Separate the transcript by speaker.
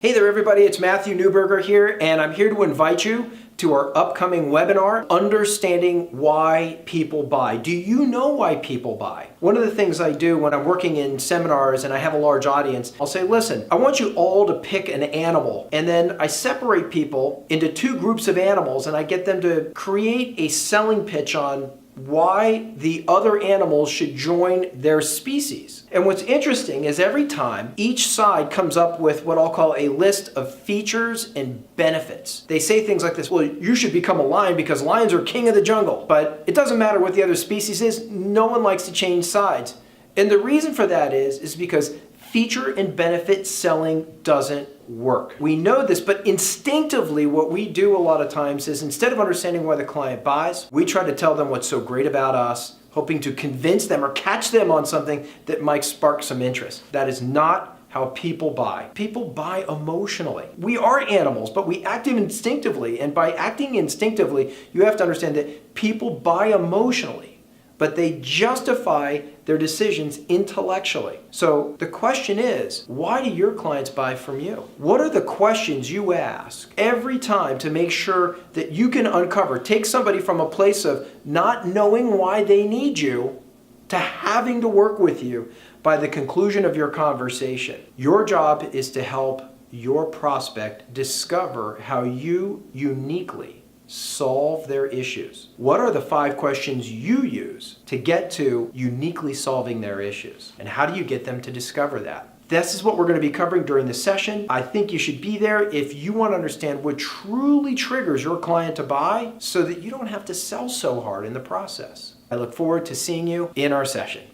Speaker 1: Hey there everybody, it's Matthew Newberger here, and I'm here to invite you to our upcoming webinar, Understanding Why People Buy. Do you know why people buy? One of the things I do when I'm working in seminars and I have a large audience, I'll say, listen, I want you all to pick an animal, and then I separate people into two groups of animals and I get them to create a selling pitch on why the other animals should join their species. And what's interesting is every time each side comes up with what I'll call a list of features and benefits. They say things like this, well, you should become a lion because lions are king of the jungle. But it doesn't matter what the other species is, no one likes to change sides. And the reason for that is because feature and benefit selling doesn't work. We know this, but instinctively what we do a lot of times is instead of understanding why the client buys, we try to tell them what's so great about us, hoping to convince them or catch them on something that might spark some interest. That is not how people buy. People buy emotionally. We are animals, but we act instinctively, and by acting instinctively, you have to understand that people buy emotionally, but they justify their decisions intellectually. So the question is, why do your clients buy from you? What are the questions you ask every time to make sure that you can uncover, take somebody from a place of not knowing why they need you to having to work with you by the conclusion of your conversation? Your job is to help your prospect discover how you uniquely solve their issues. What are the 5 questions you use to get to uniquely solving their issues? And how do you get them to discover that? This is what we're going to be covering during this session. I think you should be there if you want to understand what truly triggers your client to buy so that you don't have to sell so hard in the process. I look forward to seeing you in our session.